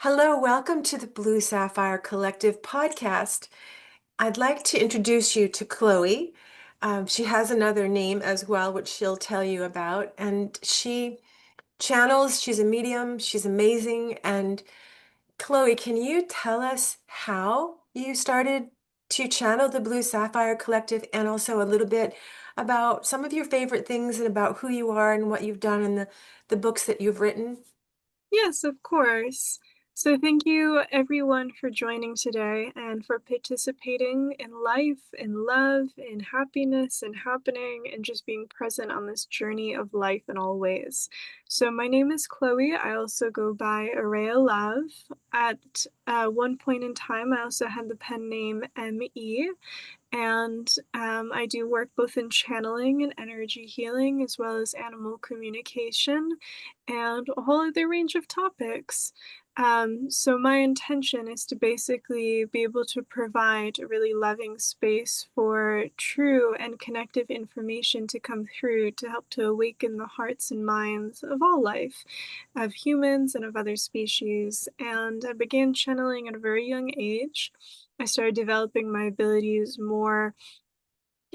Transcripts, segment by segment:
Hello, welcome to the Blue Sapphire Collective podcast. I'd like to introduce you to Chloe. She has another name as well, which she'll tell you about. And she channels, she's a medium, she's amazing. And Chloe, can you tell us how you started to channel the Blue Sapphire Collective and also a little bit about some of your favorite things and about who you are and what you've done and the books that you've written? Yes, of course. So, thank you everyone for joining today and for participating in life, in love, in happiness, and happening, and just being present on this journey of life in all ways. So, my name is Chloe. I also go by Araya Love. At one point in time, I also had the pen name ME, and I do work both in channeling and energy healing, as well as animal communication and a whole other range of topics. So, my intention is to basically be able to provide a really loving space for true and connective information to come through to help to awaken the hearts and minds of all life, of humans and of other species. And I began channeling at a very young age. I started developing my abilities more,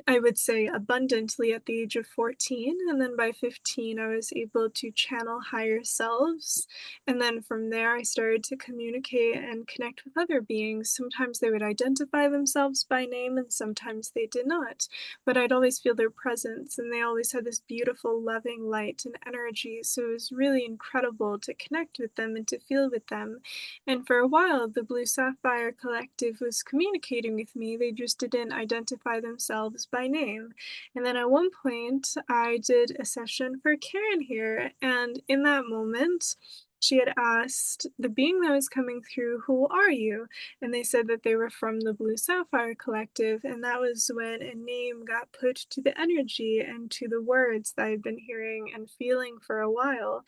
I would say, abundantly at the age of 14. And then by 15, I was able to channel higher selves. And then from there, I started to communicate and connect with other beings. Sometimes they would identify themselves by name, and sometimes they did not. But I'd always feel their presence, and they always had this beautiful, loving light and energy. So it was really incredible to connect with them and to feel with them. And for a while, the Blue Sapphire Collective was communicating with me. They just didn't identify themselves by name. And then at one point, I did a session for Karen here. And in that moment, she had asked the being that was coming through, "Who are you?" And they said that they were from the Blue Sapphire Collective. And that was when a name got put to the energy and to the words that I've been hearing and feeling for a while.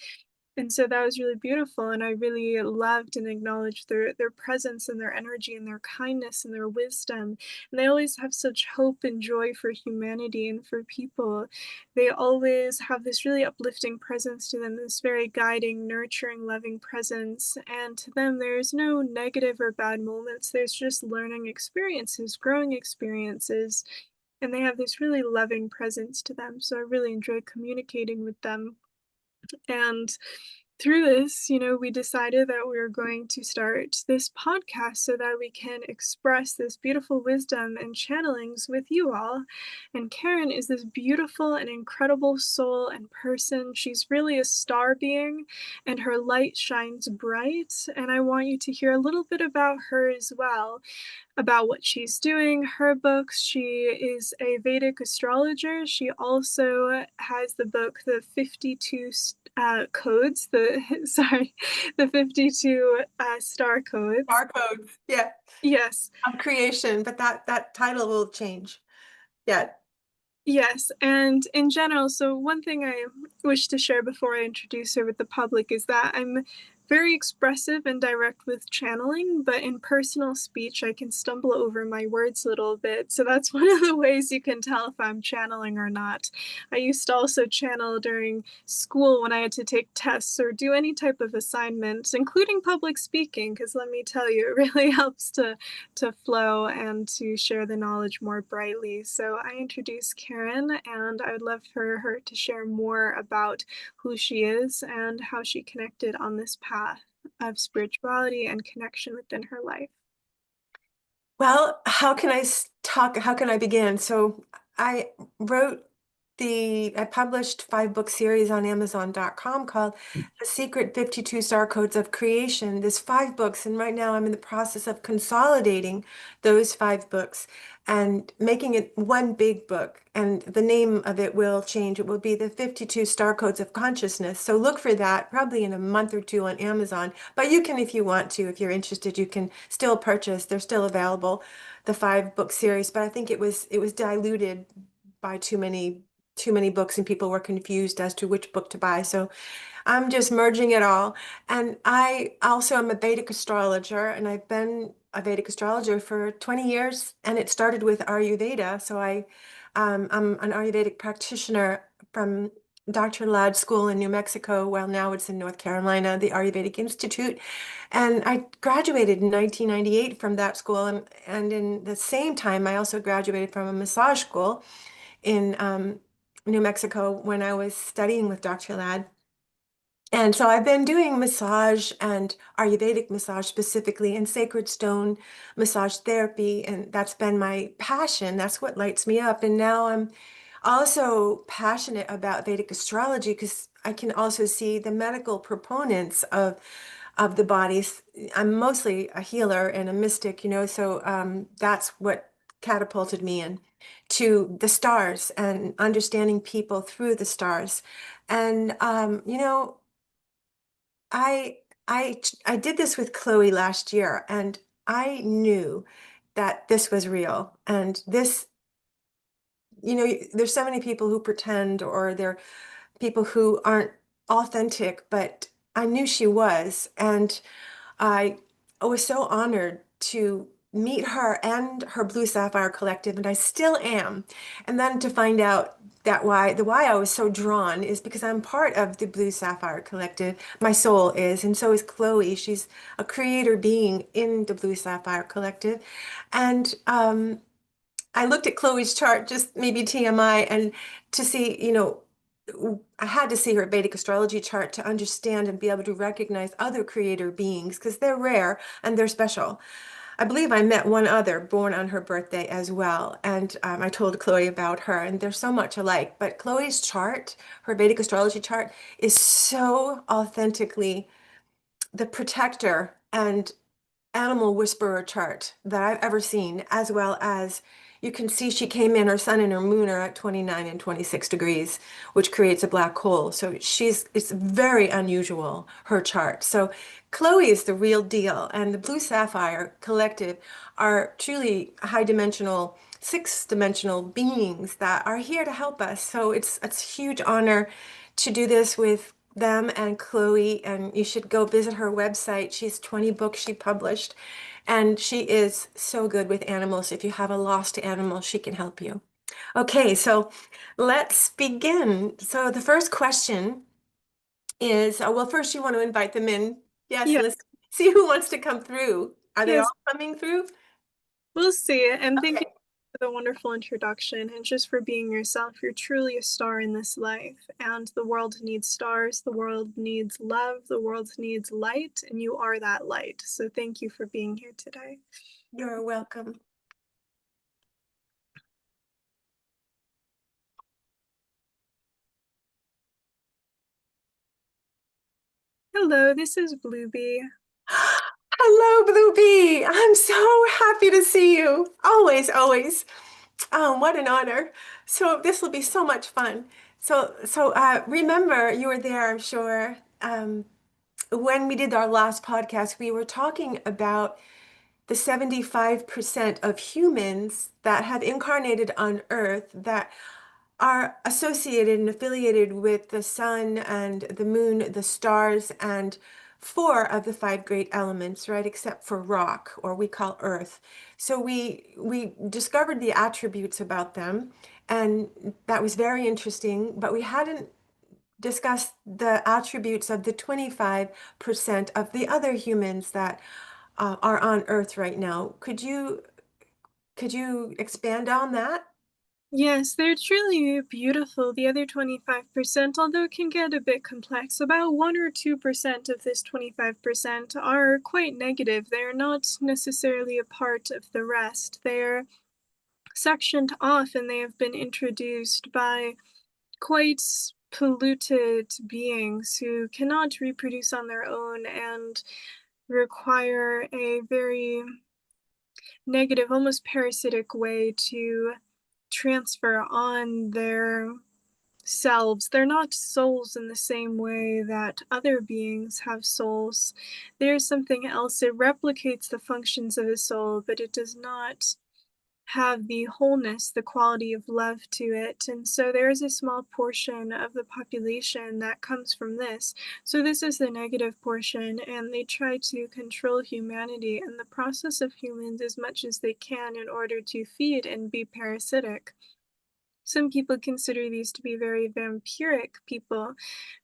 And so that was really beautiful, and I really loved and acknowledged their presence and their energy and their kindness and their wisdom. And they always have such hope and joy for humanity and for people. They always have this really uplifting presence to them, this very guiding, nurturing, loving presence. And to them, there's no negative or bad moments. There's just learning experiences, growing experiences. And they have this really loving presence to them. So I really enjoy communicating with them. And through this, we decided that we were going to start this podcast so that we can express this beautiful wisdom and channelings with you all. And Karen is this beautiful and incredible soul and person. She's really a star being, and her light shines bright. And I want you to hear a little bit about her as well, about what she's doing, her books. She is a Vedic astrologer. She also has the book, The 52 Codes, the 52 Star Codes. Barcodes. Yeah. Yes, Of creation, but that title will change. Yeah. yes. And in general, so one thing I wish to share before I introduce her with the public is that I'm very expressive and direct with channeling, but in personal speech, I can stumble over my words a little bit. So that's one of the ways you can tell if I'm channeling or not. I used to also channel during school when I had to take tests or do any type of assignments, including public speaking, because let me tell you, it really helps to flow and to share the knowledge more brightly. So I introduced Karen, and I would love for her to share more about who she is and how she connected on this path of spirituality and connection within her life. Well, how can talk? How can I begin? So I wrote I published 5 book series on Amazon.com called The Secret 52 Star Codes of Creation. There's 5 books, and right now I'm in the process of consolidating those 5 books and making it one big book. And the name of it will change. It will be the 52 Star Codes of Consciousness. So look for that probably in a month or two on Amazon. But you can, if you want to, if you're interested, you can still purchase. They're still available, the 5 book series. But I think it was diluted by too many books, and people were confused as to which book to buy. So I'm just merging it all. And I also am a Vedic astrologer, and I've been a Vedic astrologer for 20 years, and it started with Ayurveda. So I'm an Ayurvedic practitioner from Dr. Ladd School in New Mexico. Well, now it's in North Carolina, the Ayurvedic Institute. And I graduated in 1998 from that school. And in the same time, I also graduated from a massage school in New Mexico when I was studying with Dr. Ladd. And so I've been doing massage and Ayurvedic massage specifically and sacred stone massage therapy. And that's been my passion. That's what lights me up. And now I'm also passionate about Vedic astrology because I can also see the medical proponents of the bodies. I'm mostly a healer and a mystic, so that's what catapulted me in to the stars and understanding people through the stars. And I I did this with Chloe last year, and I knew that this was real. And this, there's so many people who pretend, or they're people who aren't authentic, but I knew she was. And I was so honored to meet her and her Blue Sapphire Collective, and I still am. And then to find out that the why I was so drawn is because I'm part of the Blue Sapphire Collective. My soul is, and so is Chloe. She's a creator being in the Blue Sapphire Collective. And I looked at Chloe's chart, just maybe TMI, and to see, I had to see her Vedic astrology chart to understand and be able to recognize other creator beings because they're rare and they're special. I believe I met one other born on her birthday as well. And I told Chloe about her, and they're so much alike. But Chloe's chart, her Vedic astrology chart, is so authentically the protector and animal whisperer chart that I've ever seen, as well as you can see she came in, her sun and her moon are at 29 and 26 degrees, which creates a black hole. So it's very unusual, her chart. So Chloe is the real deal. And the Blue Sapphire Collective are truly high dimensional, six dimensional beings that are here to help us. So it's a huge honor to do this with them and Chloe, and you should go visit her website. She's 20 books she published, and she is so good with animals. If you have a lost animal, she can help you. Okay, so let's begin. So the first question is, well, first you want to invite them in. Yes, Yeah, let's see who wants to come through. Are they all yes, coming through? we'll see. And thank you Okay. for the wonderful introduction and just for being yourself. You're truly a star in this life, and the world needs stars, the world needs love, the world needs light, and you are that light. So thank you for being here today. You're welcome. Hello, this is Bluebee. Hello, Bluebee. I'm so happy to see you. Always, always. What an honor. So this will be so much fun. So remember, you were there, I'm sure. When we did our last podcast, we were talking about the 75% of humans that have incarnated on Earth that are associated and affiliated with the sun and the moon, the stars, and four of the five great elements, right? Except for rock, or we call earth. So we discovered the attributes about them, and that was very interesting, but we hadn't discussed the attributes of the 25% of the other humans that are on Earth right now. Could you expand on that? Yes, they're truly beautiful. The other 25%, although it can get a bit complex, about 1 or 2% of this 25% are quite negative. They're not necessarily a part of the rest. They're sectioned off and they have been introduced by quite polluted beings who cannot reproduce on their own and require a very negative, almost parasitic way to transfer on their selves. They're not souls in the same way that other beings have souls. There's something else. It replicates the functions of a soul, but it does not have the wholeness, the quality of love to it. And so there is a small portion of the population that comes from this. So this is the negative portion, and they try to control humanity and the process of humans as much as they can in order to feed and be parasitic. Some people consider these to be very vampiric people,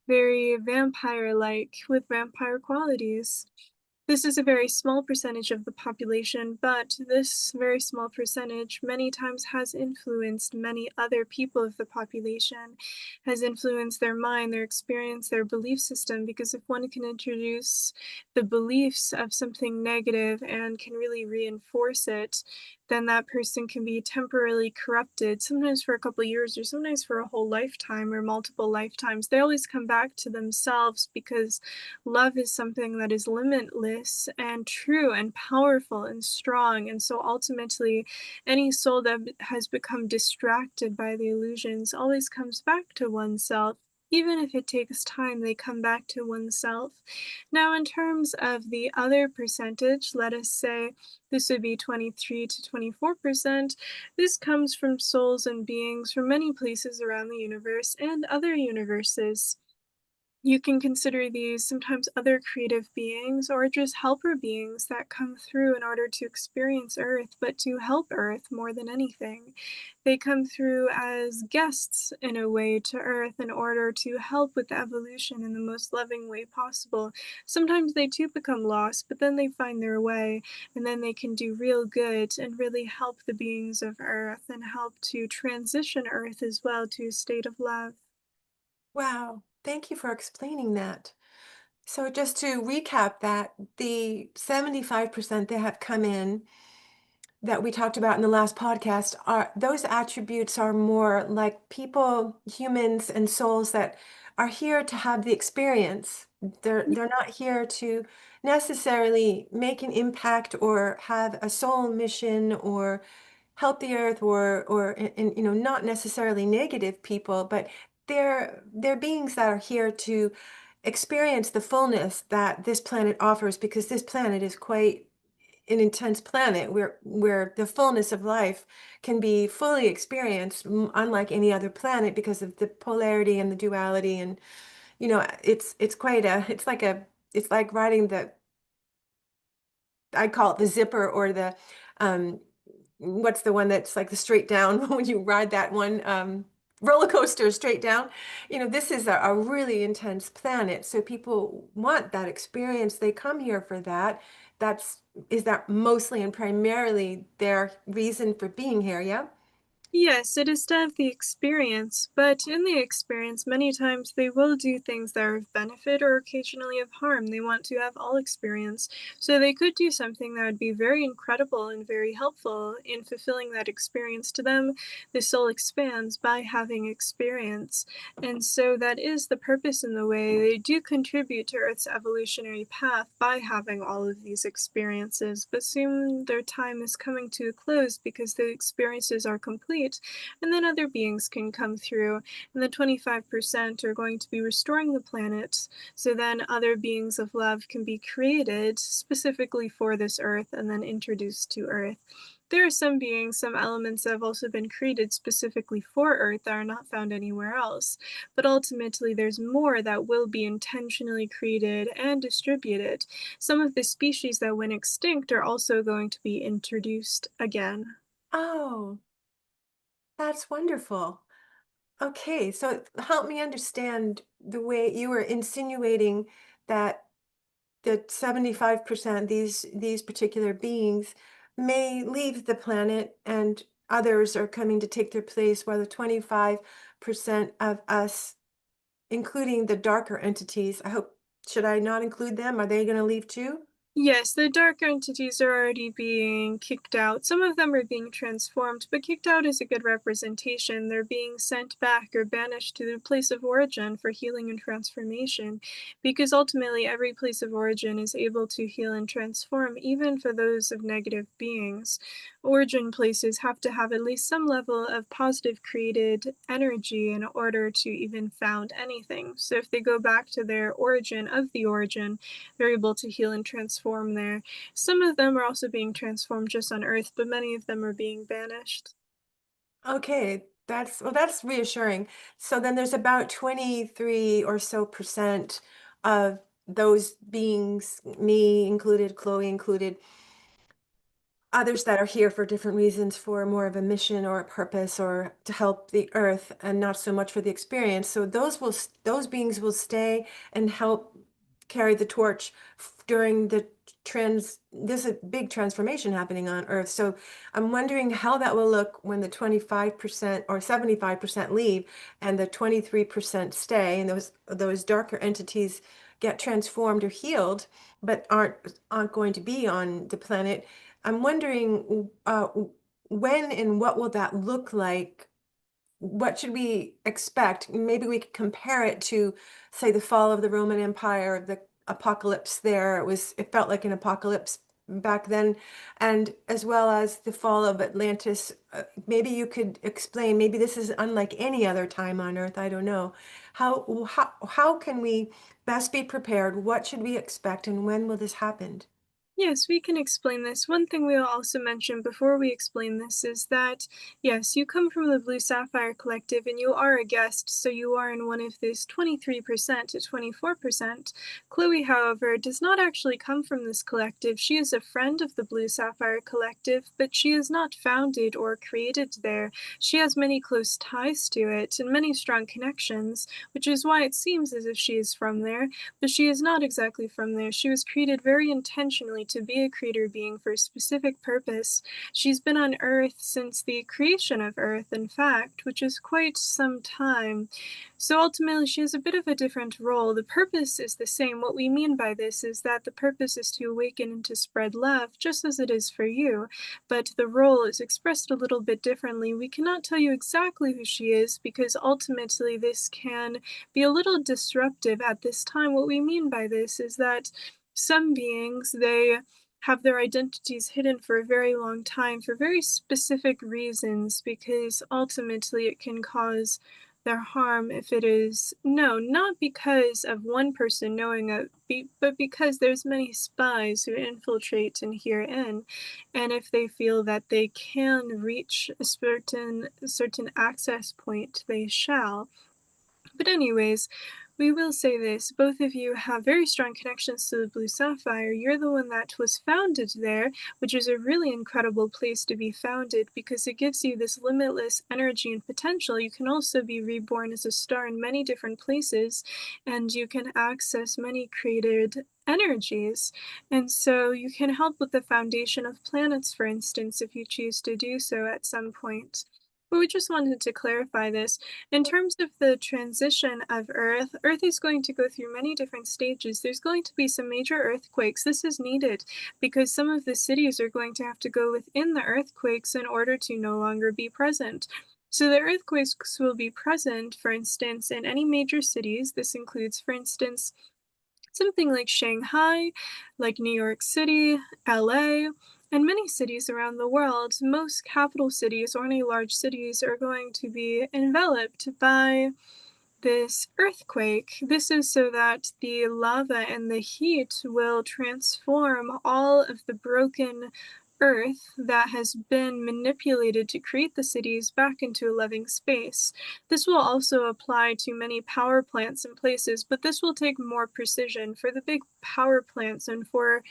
very vampire-like, with vampire qualities. This is a very small percentage of the population, but this very small percentage many times has influenced many other people of the population, has influenced their mind, their experience, their belief system, because if one can introduce the beliefs of something negative and can really reinforce it, then that person can be temporarily corrupted, sometimes for a couple of years or sometimes for a whole lifetime or multiple lifetimes. They always come back to themselves because love is something that is limitless and true and powerful and strong. And so ultimately, any soul that has become distracted by the illusions always comes back to oneself. Even if it takes time, they come back to oneself. Now, in terms of the other percentage, let us say this would be 23 to 24%. This comes from souls and beings from many places around the universe and other universes. You can consider these sometimes other creative beings or just helper beings that come through in order to experience Earth, but to help Earth more than anything. They come through as guests in a way to Earth in order to help with the evolution in the most loving way possible. Sometimes they too become lost, but then they find their way, and then they can do real good and really help the beings of Earth and help to transition Earth as well to a state of love. Wow, thank you for explaining that. So just to recap that, the 75% that have come in that we talked about in the last podcast are those attributes are more like people, humans and souls that are here to have the experience. They're not here to necessarily make an impact or have a soul mission or help the earth or and, not necessarily negative people, but they're beings that are here to experience the fullness that this planet offers, because this planet is quite an intense planet where the fullness of life can be fully experienced, unlike any other planet, because of the polarity and the duality. And it's quite a it's like riding the, I call it the zipper, or the um what's the one that's like the straight down when you ride that one, roller coaster straight down. This is a really intense planet, so people want that experience. They come here for that. That's Is that mostly and primarily their reason for being here? Yeah. Yes, it is to have the experience, but in the experience, many times they will do things that are of benefit or occasionally of harm. They want to have all experience. So they could do something that would be very incredible and very helpful in fulfilling that experience to them. The soul expands by having experience. And so that is the purpose in the way they do contribute to Earth's evolutionary path by having all of these experiences. But soon their time is coming to a close because the experiences are complete, and then other beings can come through, and the 25% are going to be restoring the planet, so then other beings of love can be created specifically for this Earth and then introduced to Earth. There are some beings, some elements that have also been created specifically for Earth that are not found anywhere else. But ultimately, there's more that will be intentionally created and distributed. Some of the species that went extinct are also going to be introduced again. Oh, that's wonderful. Okay, so help me understand the way you were insinuating that the 75%, these particular beings may leave the planet and others are coming to take their place, while the 25% of us, including the darker entities, should I not include them? Are they going to leave too? Yes, the dark entities are already being kicked out. Some of them are being transformed, but kicked out is a good representation. They're being sent back or banished to their place of origin for healing and transformation, because ultimately every place of origin is able to heal and transform, even for those of negative beings. Origin places have to have at least some level of positive created energy in order to even found anything. So if they go back to their origin of the origin, they're able to heal and transform there. Some of them are also being transformed just on Earth, but many of them are being banished. Okay, that's reassuring. So then there's about 23 or so percent of those beings, me included, Chloe included, others that are here for different reasons, for more of a mission or a purpose or to help the earth, and not so much for the experience. So those beings will stay and help carry the torch during the there's a big transformation happening on earth. So I'm wondering how that will look when the 25% or 75% leave and the 23% stay, and those darker entities get transformed or healed but aren't going to be on the planet. I'm wondering when and what will that look like? What should we expect? Maybe we could compare it to, say, the fall of the Roman Empire, the apocalypse there. It felt like an apocalypse back then, and as well as the fall of Atlantis. Maybe you could explain, maybe this is unlike any other time on Earth. I don't know. How can we best be prepared? What should we expect, and when will this happen? Yes, we can explain this. One thing we'll also mention before we explain this is that, yes, you come from the Blue Sapphire Collective and you are a guest, so you are in one of this 23% to 24%. Chloe, however, does not actually come from this collective. She is a friend of the Blue Sapphire Collective, but she is not founded or created there. She has many close ties to it and many strong connections, which is why it seems as if she is from there, but she is not exactly from there. She was created very intentionally to be a creator being for a specific purpose. She's been on Earth since the creation of Earth, in fact, which is quite some time. So ultimately, she has a bit of a different role. The purpose is the same. What we mean by this is that the purpose is to awaken and to spread love, just as it is for you, but the role is expressed a little bit differently. We cannot tell you exactly who she is because ultimately this can be a little disruptive at this time. What we mean by this is that some beings, they have their identities hidden for a very long time for very specific reasons, because ultimately it can cause their harm if it is known, not because of one person knowing it, but because there's many spies who infiltrate and hear in, and if they feel that they can reach a certain access point, they shall. But anyways, we will say this, both of you have very strong connections to the Blue Sapphire. You're the one that was founded there, which is a really incredible place to be founded because it gives you this limitless energy and potential. You can also be reborn as a star in many different places, and you can access many created energies. And so you can help with the foundation of planets, for instance, if you choose to do so at some point. But we just wanted to clarify this. In terms of the transition of Earth, Earth is going to go through many different stages. There's going to be some major earthquakes. This is needed because some of the cities are going to have to go within the earthquakes in order to no longer be present. So the earthquakes will be present, for instance, in any major cities. This includes, for instance, something like Shanghai, like New York City, LA, and many cities around the world. Most capital cities or any large cities are going to be enveloped by this earthquake. This is so that the lava and the heat will transform all of the broken earth that has been manipulated to create the cities back into a living space. This will also apply to many power plants and places, but this will take more precision. For the big power plants and for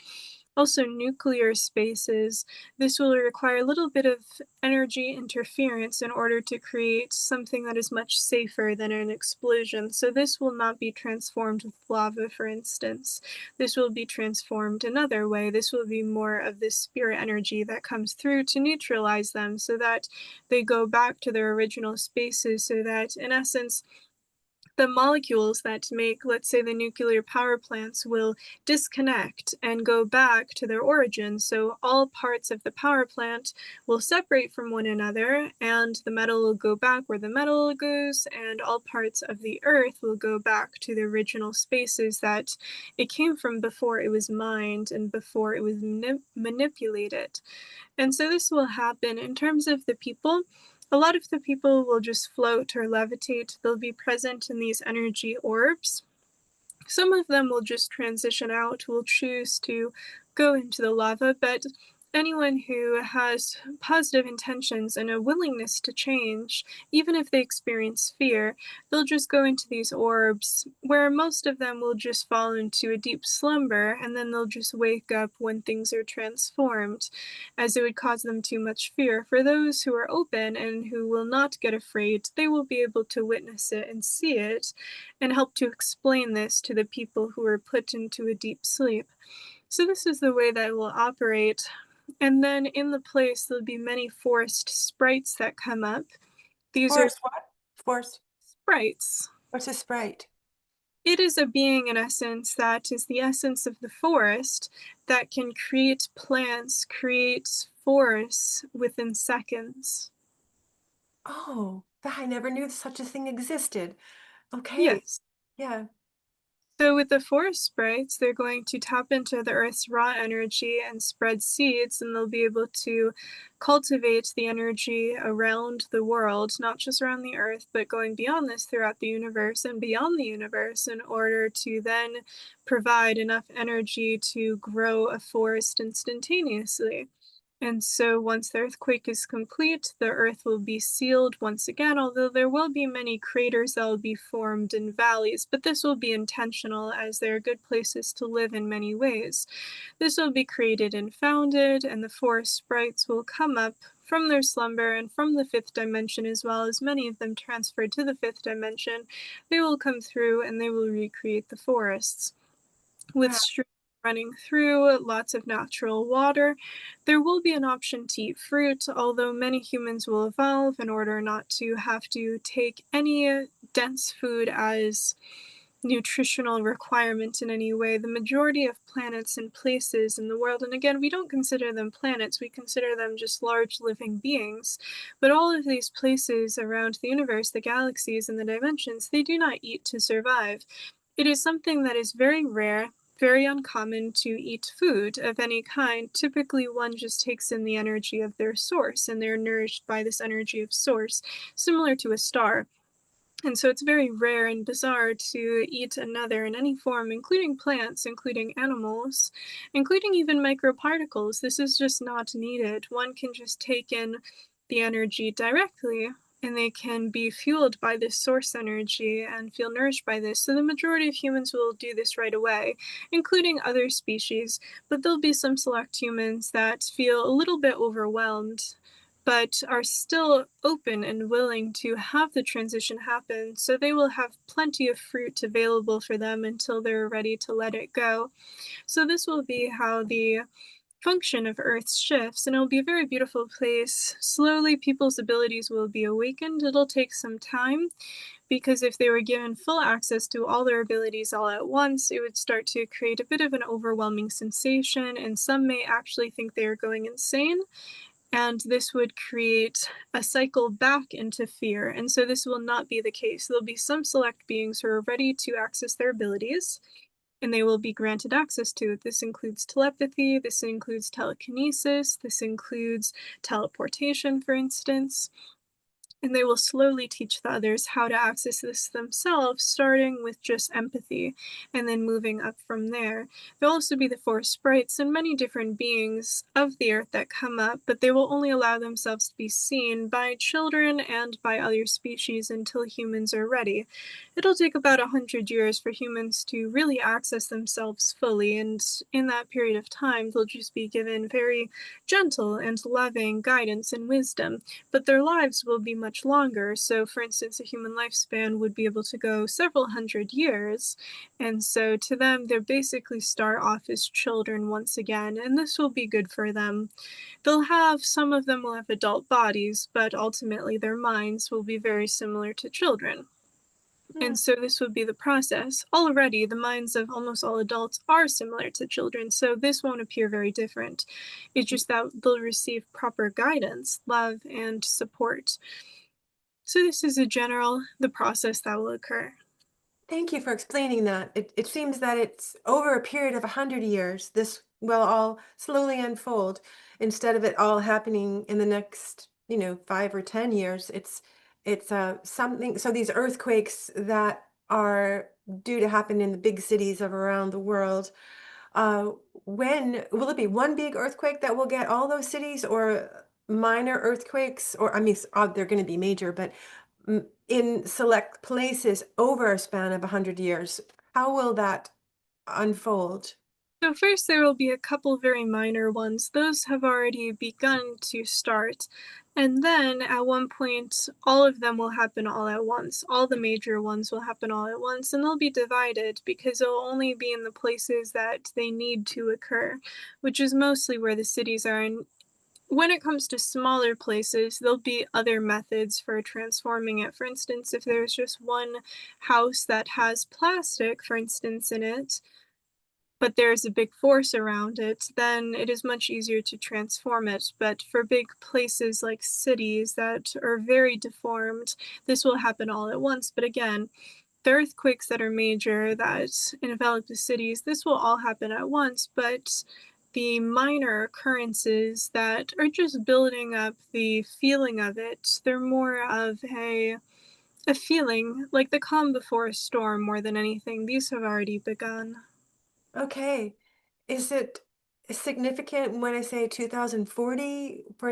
also nuclear spaces, this will require a little bit of energy interference in order to create something that is much safer than an explosion. So this will not be transformed with lava, for instance. This will be transformed another way. This will be more of this spirit energy that comes through to neutralize them so that they go back to their original spaces, so that, in essence, the molecules that make, let's say, the nuclear power plants will disconnect and go back to their origin. So all parts of the power plant will separate from one another, and the metal will go back where the metal goes, and all parts of the earth will go back to the original spaces that it came from before it was mined and before it was manipulated. And so this will happen in terms of the people. A lot of the people will just float or levitate. They'll be present in these energy orbs. Some of them will just transition out, will choose to go into the lava, but anyone who has positive intentions and a willingness to change, even if they experience fear, they'll just go into these orbs where most of them will just fall into a deep slumber and then they'll just wake up when things are transformed, as it would cause them too much fear. For those who are open and who will not get afraid, they will be able to witness it and see it and help to explain this to the people who are put into a deep sleep. So this is the way that it will operate. And then in the place, there'll be many forest sprites that come up. These are Forest what? Forest. sprites. What's a sprite? It is a being, in essence, that is the essence of the forest that can create plants, create forests within seconds. Oh, I never knew such a thing existed. Okay. Yes. Yeah. So with the forest sprites, they're going to tap into the earth's raw energy and spread seeds, and they'll be able to cultivate the energy around the world, not just around the earth, but going beyond this throughout the universe and beyond the universe in order to then provide enough energy to grow a forest instantaneously. And so once the earthquake is complete, the earth will be sealed once again, although there will be many craters that will be formed in valleys, but this will be intentional as they are good places to live in many ways. This will be created and founded, and the forest sprites will come up from their slumber and from the fifth dimension, as well as many of them transferred to the fifth dimension. They will come through and they will recreate the forests with Wow. streams running through, lots of natural water. There will be an option to eat fruit, although many humans will evolve in order not to have to take any dense food as nutritional requirement in any way. The majority of planets and places in the world, and again, we don't consider them planets, we consider them just large living beings, but all of these places around the universe, the galaxies, and the dimensions, they do not eat to survive. It is something that is very rare, very uncommon to eat food of any kind. Typically, one just takes in the energy of their source, and they're nourished by this energy of source, similar to a star. And so it's very rare and bizarre to eat another in any form, including plants, including animals, including even microparticles. This is just not needed. One can just take in the energy directly, and they can be fueled by this source energy and feel nourished by this. So the majority of humans will do this right away, including other species, but there'll be some select humans that feel a little bit overwhelmed but are still open and willing to have the transition happen. So they will have plenty of fruit available for them until they're ready to let it go. So this will be how the function of Earth shifts, and it'll be a very beautiful place. Slowly, people's abilities will be awakened. It'll take some time because if they were given full access to all their abilities all at once, it would start to create a bit of an overwhelming sensation, and some may actually think they are going insane, and this would create a cycle back into fear. And so this will not be the case. There'll be some select beings who are ready to access their abilities, and they will be granted access to it. This includes telepathy, this includes telekinesis, this includes teleportation, for instance, and they will slowly teach the others how to access this themselves, starting with just empathy and then moving up from there. There'll also be the forest sprites and many different beings of the earth that come up, but they will only allow themselves to be seen by children and by other species until humans are ready. It'll take about 100 years for humans to really access themselves fully, and in that period of time, they'll just be given very gentle and loving guidance and wisdom, but their lives will be much longer. So, for instance, a human lifespan would be able to go several hundred years. And so, to them, they basically start off as children once again, and this will be good for them. Some of them will have adult bodies, but ultimately their minds will be very similar to children. Hmm. And so this would be the process. Already, the minds of almost all adults are similar to children, so this won't appear very different. It's just that they'll receive proper guidance, love, and support. So this is the process that will occur. Thank you for explaining that. It seems that it's over a period of 100 years, this will all slowly unfold instead of it all happening in the next, 5 or 10 years. It's something. So these earthquakes that are due to happen in the big cities of around the world Uh, when will it be one big earthquake that will get all those cities, or minor earthquakes? Or I mean, they're going to be major, but in select places over a span of 100 years. How will that unfold? So first there will be a couple very minor ones. Those have already begun to start. And then at one point, all of them will happen all at once. All the major ones will happen all at once, and they'll be divided because they'll only be in the places that they need to occur, which is mostly where the cities are. And when it comes to smaller places, there'll be other methods for transforming it. For instance, if there's just one house that has plastic, for instance, in it, but there's a big force around it, then it is much easier to transform it. But for big places like cities that are very deformed, this will happen all at once. But again, the earthquakes that are major that envelop the cities, this will all happen at once. But the minor occurrences that are just building up the feeling of it, they're more of a feeling like the calm before a storm more than anything. These have already begun. Okay. Is it significant when I say 2040 for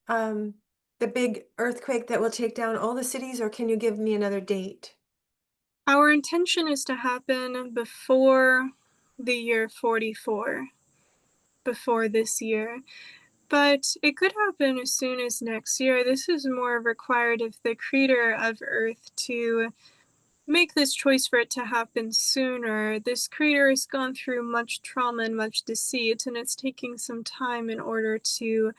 um, the big earthquake that will take down all the cities, or can you give me another date? Our intention is to happen before the year 44, before this year, but it could happen as soon as next year. This is more required of the creator of Earth to make this choice for it to happen sooner. This creator has gone through much trauma and much deceit, and it's taking some time in order to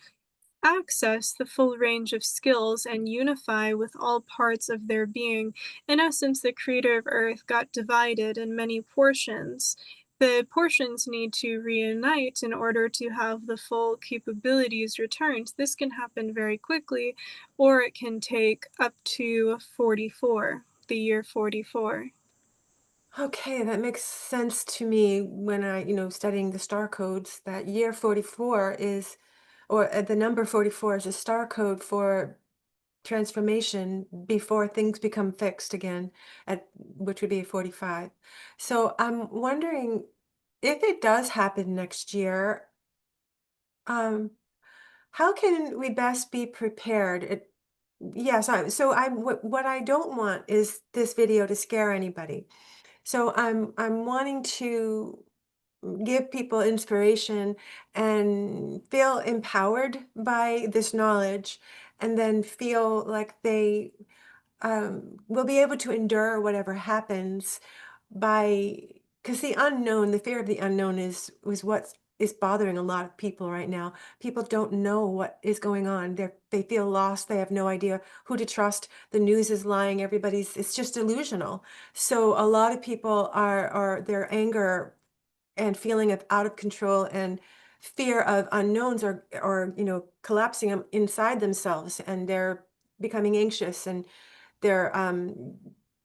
access the full range of skills and unify with all parts of their being. In essence, the creator of Earth got divided in many portions. The portions need to reunite in order to have the full capabilities returned. This can happen very quickly, or it can take up to 44, the year 44. Okay, that makes sense to me when studying the star codes, that year 44 is, or the number 44 is a star code for transformation before things become fixed again, which would be 45. So I'm wondering if it does happen next year, um, how can we best be prepared? Yes, what I don't want is this video to scare anybody. So I'm wanting to give people inspiration and feel empowered by this knowledge, and then feel like they will be able to endure whatever happens by, because the unknown, the fear of the unknown is what is bothering a lot of people right now. People don't know what is going on. They feel lost. They have no idea who to trust. The news is lying. It's just delusional. So a lot of people are their anger and feeling of out of control and fear of unknowns or collapsing them inside themselves, and they're becoming anxious, and they're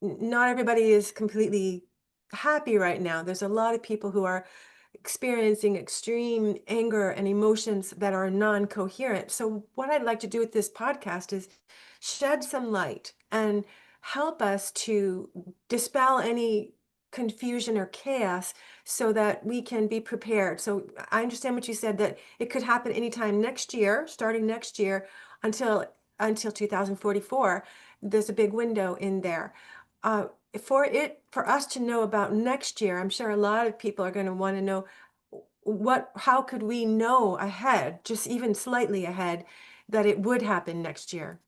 not everybody is completely happy right now. There's a lot of people who are experiencing extreme anger and emotions that are non-coherent. So what I'd like to do with this podcast is shed some light and help us to dispel any confusion or chaos so that we can be prepared. So I understand what you said, that it could happen anytime next year, starting next year until 2044. There's a big window in there. Uh, for us to know about next year, I'm sure a lot of people are going to want to know how could we know ahead, just even slightly ahead, that it would happen next year?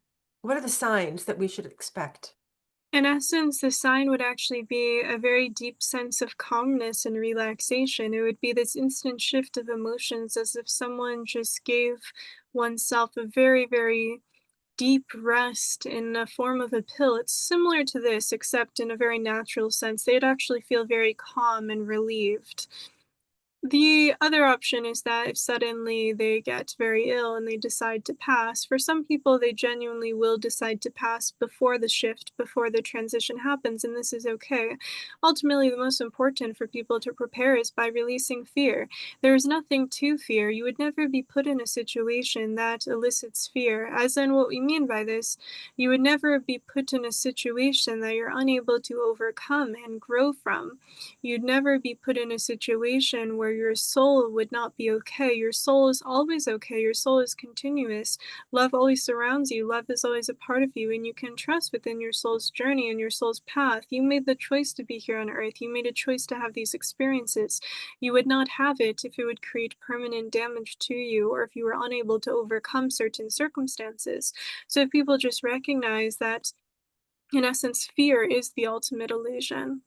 What are the signs that we should expect? In essence, the sign would actually be a very deep sense of calmness and relaxation. It would be this instant shift of emotions as if someone just gave oneself a very, very deep rest in the form of a pill. It's similar to this, except in a very natural sense. They'd actually feel very calm and relieved. The other option is that if suddenly they get very ill and they decide to pass, for some people, they genuinely will decide to pass before the shift, before the transition happens, and this is okay. Ultimately, the most important for people to prepare is by releasing fear. There is nothing to fear. You would never be put in a situation that elicits fear. As in, what we mean by this, you would never be put in a situation that you're unable to overcome and grow from. You'd never be put in a situation where your soul would not be okay. Your soul is always okay. Your soul is continuous. Love always surrounds you. Love is always a part of you, and you can trust within your soul's journey and your soul's path. You made the choice to be here on earth. You made a choice to have these experiences. You would not have it if it would create permanent damage to you or if you were unable to overcome certain circumstances. So if people just recognize that, in essence, fear is the ultimate illusion.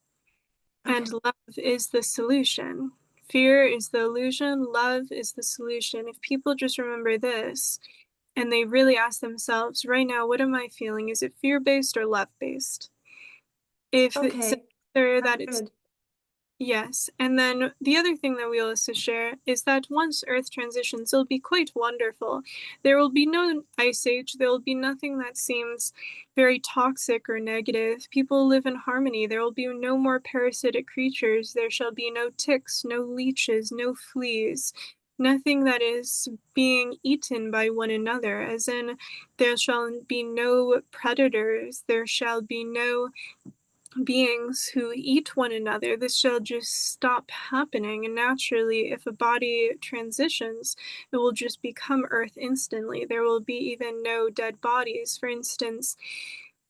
Okay. And love is the solution. Fear is the illusion, love is the solution. If people just remember this and they really ask themselves, right now, what am I feeling? Is it fear based or love based? If it's an Okay. answer That's that it's good. yes, and then the other thing that we also share is that once Earth transitions, it'll be quite wonderful. There will be no ice age, there will be nothing that seems very toxic or negative. People live in harmony. There will be no more parasitic creatures. There shall be no ticks, no leeches, no fleas. Nothing that is being eaten by one another, as in, there shall be no predators, there shall be no beings who eat one another. This shall just stop happening. And naturally, if a body transitions, it will just become Earth instantly. There will be even no dead bodies. For instance,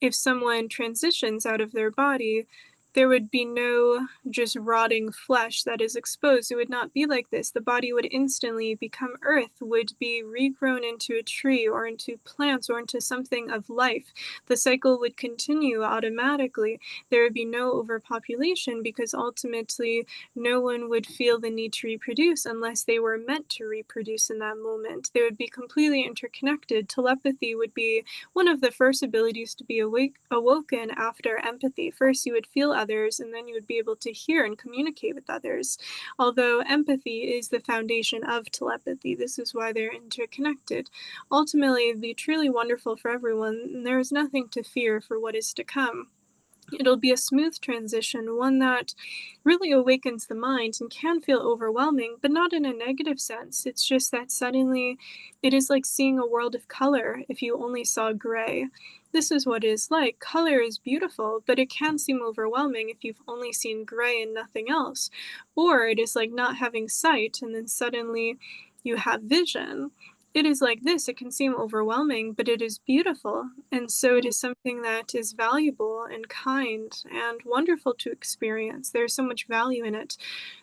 if someone transitions out of their body, there would be no just rotting flesh that is exposed. It would not be like this. The body would instantly become earth, would be regrown into a tree or into plants or into something of life. The cycle would continue automatically. There would be no overpopulation because ultimately no one would feel the need to reproduce unless they were meant to reproduce in that moment. They would be completely interconnected. Telepathy would be one of the first abilities to be awoken after empathy. First, you would feel others, and then you would be able to hear and communicate with others. Although empathy is the foundation of telepathy, this is why they're interconnected. Ultimately, it'd be truly wonderful for everyone, and there is nothing to fear for what is to come. It'll be a smooth transition, one that really awakens the mind and can feel overwhelming, but not in a negative sense. It's just that suddenly it is like seeing a world of color if you only saw gray. This is what it is like. Color is beautiful, but it can seem overwhelming if you've only seen gray and nothing else. Or it is like not having sight and then suddenly you have vision. It is like this. It can seem overwhelming, but it is beautiful. And so it Mm. is something that is valuable and kind and wonderful to experience. There's so much value in it.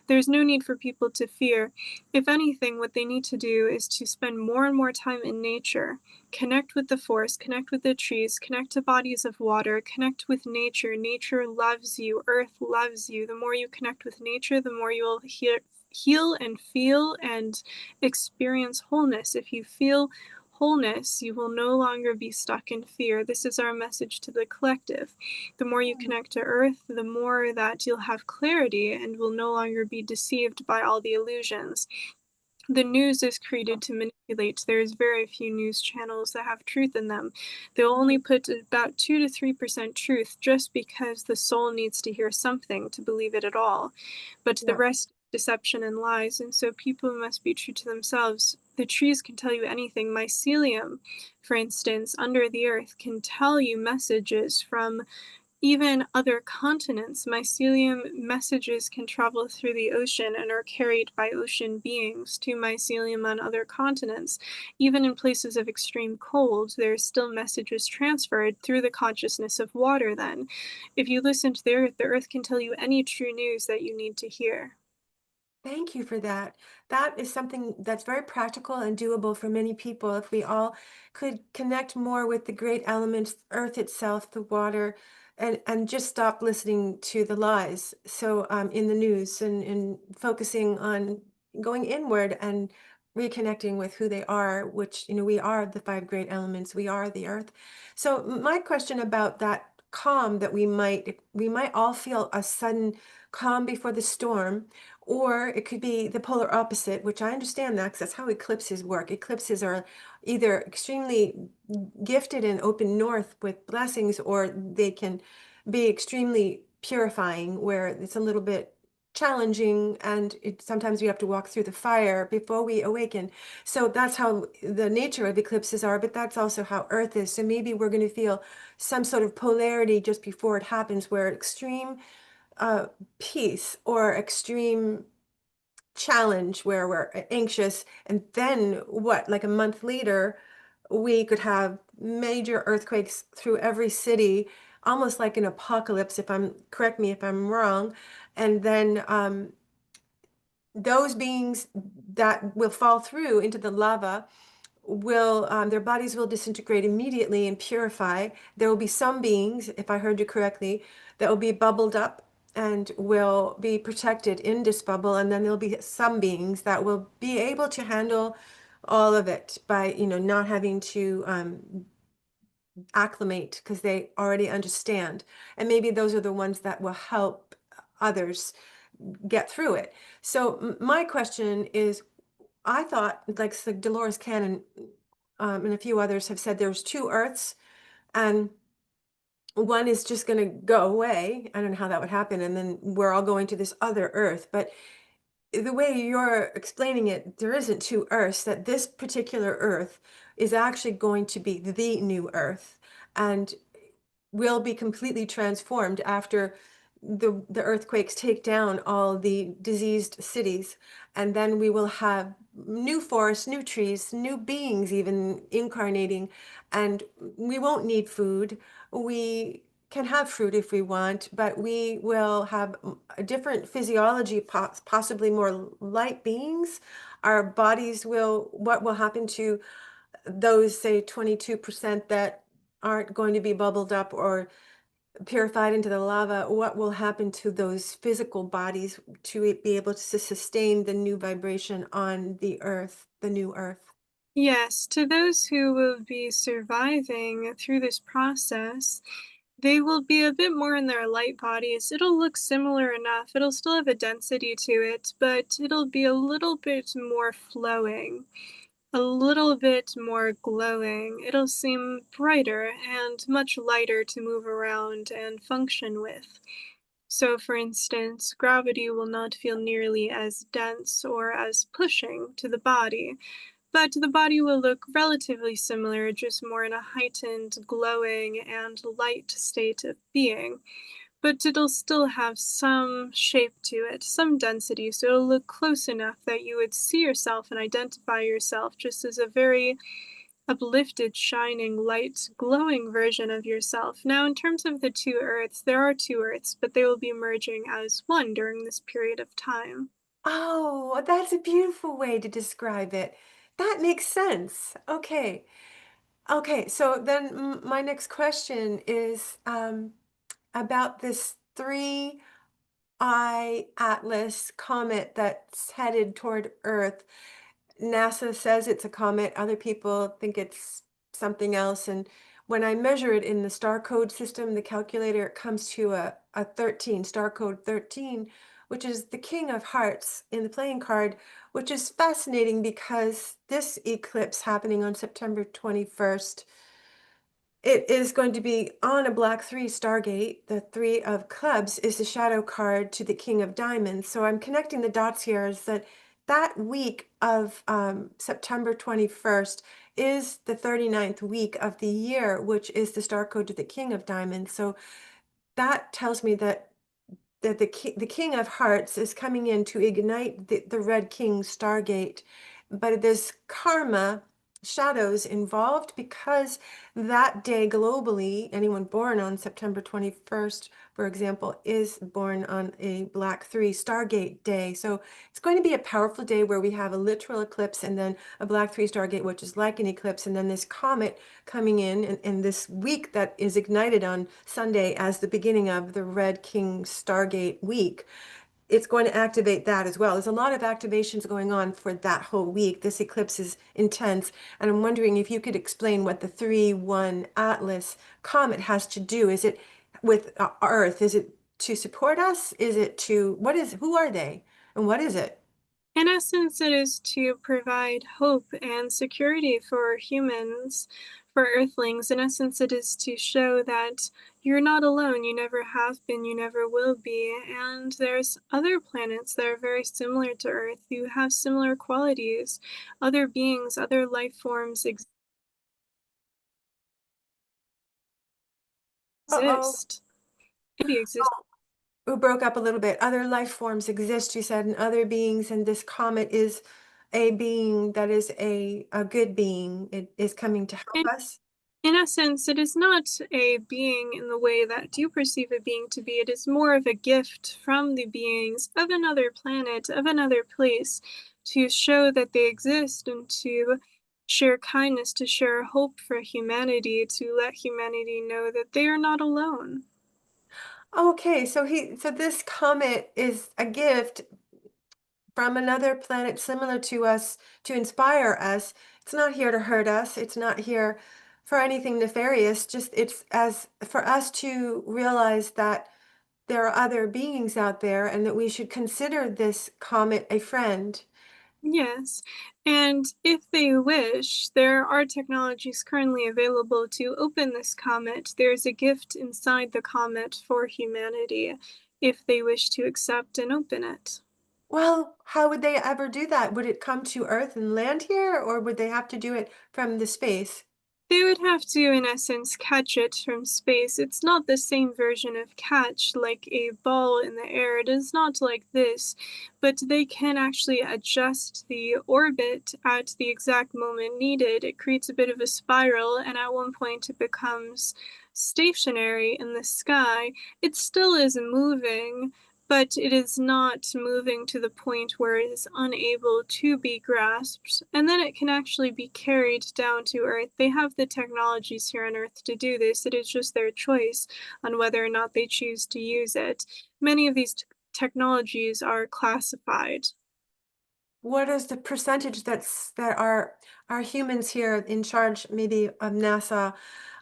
There's no need for people to fear. If anything, what they need to do is to spend more and more time in nature, connect with the forest, connect with the trees, connect to bodies of water, connect with nature. Nature loves you, earth loves you. The more you connect with nature, the more you will heal and feel and experience wholeness. If you feel wholeness, you will no longer be stuck in fear. This is our message to the collective. The more you connect to earth, the more that you'll have clarity and will no longer be deceived by all the illusions. The news is created to manipulate. There's very few news channels that have truth in them. They'll only put about 2 to 3% truth just because the soul needs to hear something to believe it at all. But the Yeah. rest deception and lies, and so people must be true to themselves. The trees can tell you anything. Mycelium, for instance, under the earth, can tell you messages from even other continents. Mycelium messages can travel through the ocean and are carried by ocean beings to mycelium on other continents. Even in places of extreme cold, there are still messages transferred through the consciousness of water then. If you listen to the earth can tell you any true news that you need to hear. Thank you for that. That is something that's very practical and doable for many people. If we all could connect more with the great elements, earth itself, the water, and just stop listening to the lies. So in the news and focusing on going inward and reconnecting with who they are, which, we are the five great elements. We are the earth. So my question about that calm that we might all feel a sudden calm before the storm, or it could be the polar opposite, which I understand that because that's how eclipses work. Eclipses are either extremely gifted and open north with blessings, or they can be extremely purifying, where it's a little bit challenging and sometimes we have to walk through the fire before we awaken. So that's how the nature of eclipses are, but that's also how Earth is. So maybe we're going to feel some sort of polarity just before it happens, where extreme uh, peace or extreme challenge where we're anxious, and then what, like a month later, we could have major earthquakes through every city, almost like an apocalypse, if I'm, correct me if I'm wrong. And then those beings that will fall through into the lava will their bodies will disintegrate immediately and purify. There will be some beings, if I heard you correctly, that will be bubbled up and will be protected in this bubble, and then there'll be some beings that will be able to handle all of it by, not having to acclimate because they already understand. And maybe those are the ones that will help others get through it. So my question is, I thought, like, so Dolores Cannon and a few others have said there's two Earths, and one is just going to go away. I don't know how that would happen, and then we're all going to this other Earth. But the way you're explaining it, there isn't two Earths. That this particular Earth is actually going to be the new Earth, and will be completely transformed after the earthquakes take down all the diseased cities. And then we will have new forests, new trees, new beings even incarnating, and we won't need food. We can have fruit if we want, but we will have a different physiology, possibly more light beings. Our bodies will, what will happen to those, say, 22% that aren't going to be bubbled up or purified into the lava? What will happen to those physical bodies to be able to sustain the new vibration on the earth, the new earth? Yes, to those who will be surviving through this process, they will be a bit more in their light bodies. It'll look similar enough. It'll still have a density to it, but it'll be a little bit more flowing, a little bit more glowing. It'll seem brighter and much lighter to move around and function with. So, for instance, gravity will not feel nearly as dense or as pushing to the body, but the body will look relatively similar, just more in a heightened, glowing, and light state of being. But it'll still have some shape to it, some density, so it'll look close enough that you would see yourself and identify yourself just as a very uplifted, shining, light, glowing version of yourself. Now, in terms of the two Earths, there are two Earths, but they will be merging as one during this period of time. Oh, that's a beautiful way to describe it. That makes sense. Okay. Okay. So then my next question is about this three-eye Atlas comet that's headed toward Earth. NASA says it's a comet. Other people think it's something else. And when I measure it in the star code system, the calculator, it comes to a 13, star code 13, which is the King of Hearts in the playing card, which is fascinating because this eclipse happening on September 21st, it is going to be on a black three Stargate. The three of clubs is the shadow card to the King of Diamonds. So I'm connecting the dots here, is that that week of September 21st is the 39th week of the year, which is the star code to the King of Diamonds. So that tells me that the King of Hearts is coming in to ignite the Red King Stargate. But there's karma shadows involved because that day globally, anyone born on September 21st, for example, is born on a Black 3 Stargate day. So it's going to be a powerful day where we have a literal eclipse and then a Black 3 Stargate, which is like an eclipse, and then this comet coming in, and this week that is ignited on Sunday as the beginning of the Red King Stargate week. It's going to activate that as well. There's a lot of activations going on for that whole week. This eclipse is intense, and I'm wondering if you could explain what the 3-1 Atlas comet has to do. Is it with Earth? Is it to support us? Is it to, who are they? And what is it? In essence, it is to provide hope and security for humans, for Earthlings. In essence, it is to show that you're not alone. You never have been, you never will be. And there's other planets that are very similar to Earth who have similar qualities. Other beings, other life forms Uh-oh. exist. Maybe exist. Who broke up a little bit. Other life forms exist, you said, and other beings, and this comet is a being that is a good being. It is coming to help us. In essence, it is not a being in the way that you perceive a being to be. It is more of a gift from the beings of another planet, of another place, to show that they exist and to share kindness, to share hope for humanity, to let humanity know that they are not alone. Okay, so this comet is a gift from another planet similar to us to inspire us. It's not here to hurt us. It's not here for anything nefarious. Just it's as for us to realize that there are other beings out there and that we should consider this comet a friend. Yes, and if they wish, there are technologies currently available to open this comet. There's a gift inside the comet for humanity if they wish to accept and open it. Well, how would they ever do that? Would it come to Earth and land here, or would they have to do it from the space? They would have to, in essence, catch it from space. It's not the same version of catch, like a ball in the air. It is not like this, but they can actually adjust the orbit at the exact moment needed. It creates a bit of a spiral, and at one point it becomes stationary in the sky. It still is moving, but it is not moving to the point where it is unable to be grasped, and then it can actually be carried down to Earth. They have the technologies here on Earth to do this. It is just their choice on whether or not they choose to use it. Many of these technologies are classified. What is the percentage that are humans here in charge, maybe of NASA,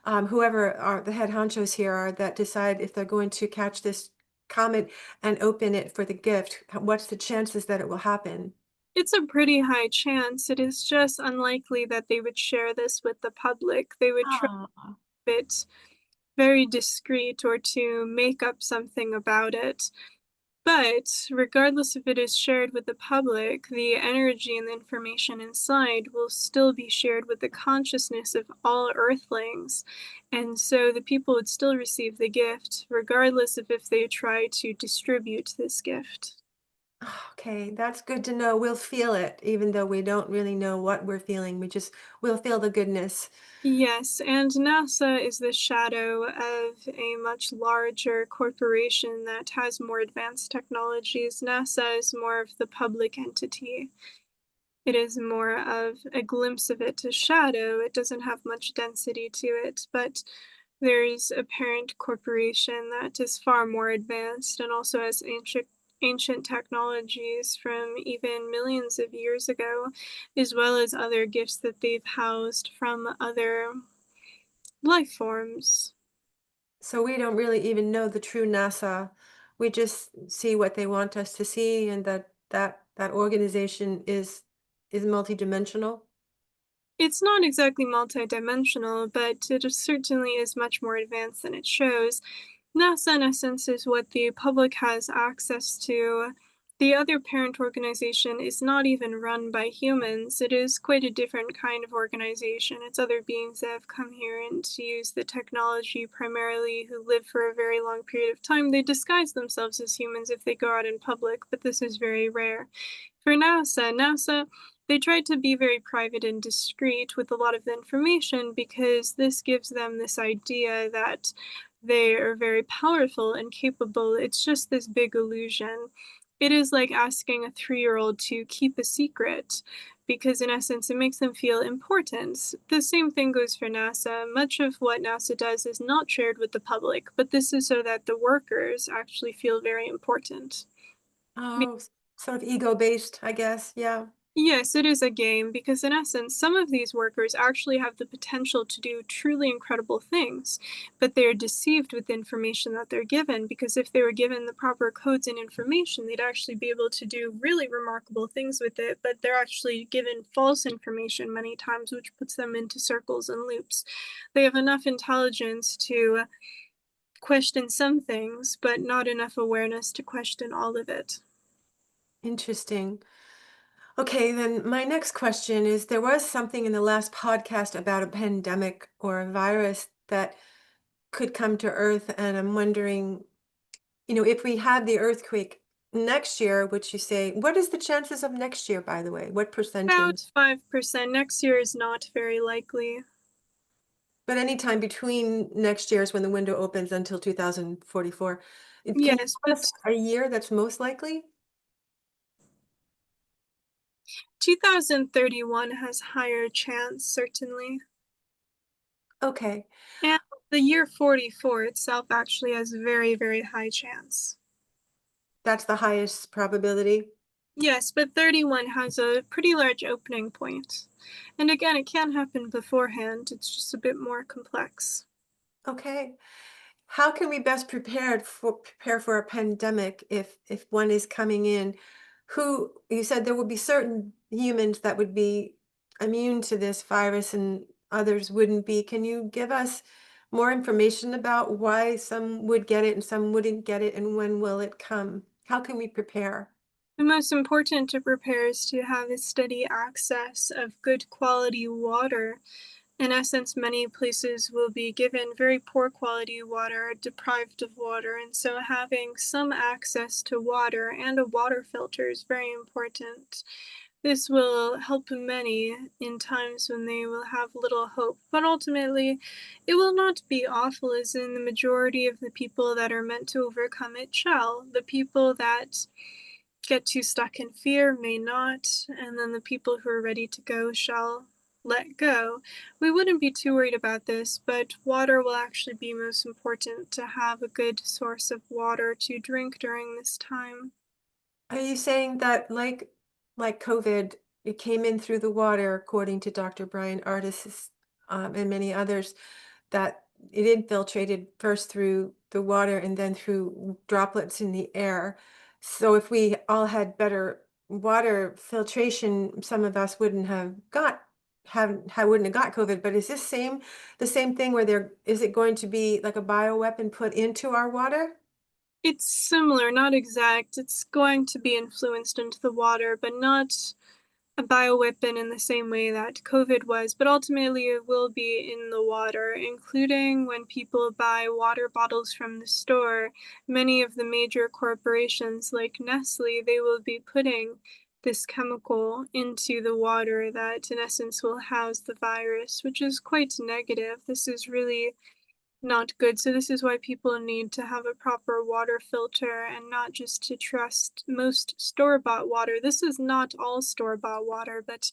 whoever are the head honchos here are that decide if they're going to catch this comet and open it for the gift? What's the chances that it will happen? It's a pretty high chance. It is just unlikely that they would share this with the public. They would try Ah. it very discreet or to make up something about it. But regardless if it is shared with the public, the energy and the information inside will still be shared with the consciousness of all Earthlings. And so the people would still receive the gift, regardless of if they try to distribute this gift. Okay, that's good to know. We'll feel it, even though we don't really know what we're feeling. We'll feel the goodness. Yes, and NASA is the shadow of a much larger corporation that has more advanced technologies. NASA is more of the public entity. It is more of a glimpse of it, a shadow. It doesn't have much density to it, but there's a parent corporation that is far more advanced and also has ancient technologies from even millions of years ago, as well as other gifts that they've housed from other life forms. So we don't really even know the true NASA. We just see what they want us to see, and that organization is multidimensional. It's not exactly multidimensional, but it certainly is much more advanced than it shows. NASA, in essence, is what the public has access to. The other parent organization is not even run by humans. It is quite a different kind of organization. It's other beings that have come here and to use the technology primarily who live for a very long period of time. They disguise themselves as humans if they go out in public, but this is very rare. For NASA, they tried to be very private and discreet with a lot of the information because this gives them this idea that they are very powerful and capable. It's just this big illusion. It is like asking a 3-year-old to keep a secret because, in essence, it makes them feel important. The same thing goes for NASA. Much of what NASA does is not shared with the public, but this is so that the workers actually feel very important. Oh, sort of ego-based, I guess. Yeah. Yes, it is a game because, in essence, some of these workers actually have the potential to do truly incredible things, but they are deceived with the information that they're given. Because if they were given the proper codes and information, they'd actually be able to do really remarkable things with it. But they're actually given false information many times, which puts them into circles and loops. They have enough intelligence to question some things, but not enough awareness to question all of it. Interesting. Okay, then my next question is there was something in the last podcast about a pandemic or a virus that could come to Earth, and I'm wondering, if we have the earthquake next year, which you say, what is the chances of next year, by the way? What percentage? About 5%. Next year is not very likely. But anytime between next year's when the window opens until 2044. Can you Yes, tell but us a year that's most likely? 2031 has higher chance, certainly. Okay, And the year 44 itself actually has very, very high chance. that's the highest probability. Yes, but 31 has a pretty large opening point. And again, it can happen beforehand, it's just a bit more complex. Okay. How can we best prepare for a pandemic if one is coming in? Who you said there would be certain humans that would be immune to this virus and others wouldn't be. Can you give us more information about why some would get it and some wouldn't get it and when will it come? How can we prepare? The most important to prepare is to have a steady access of good quality water. In essence, many places will be given very poor quality water, deprived of water, and so having some access to water and a water filter is very important. This will help many in times when they will have little hope, but ultimately, it will not be awful, as in the majority of the people that are meant to overcome it shall. The people that get too stuck in fear may not, and then the people who are ready to go shall let go. We wouldn't be too worried about this, but water will actually be most important to have a good source of water to drink during this time. Are you saying that like COVID, it came in through the water, according to Dr. Brian Artis and many others, that it infiltrated first through the water and then through droplets in the air. So if we all had better water filtration, some of us wouldn't wouldn't have got COVID. But is this the same thing where is it going to be like a bioweapon put into our water? It's similar, not exact. It's going to be influenced into the water, but not a bioweapon in the same way that COVID was, but ultimately it will be in the water, including when people buy water bottles from the store. Many of the major corporations like Nestle, they will be putting this chemical into the water that in essence will house the virus, which is quite negative. This is really not good. So this is why people need to have a proper water filter and not just to trust most store-bought water. This is not all store-bought water, but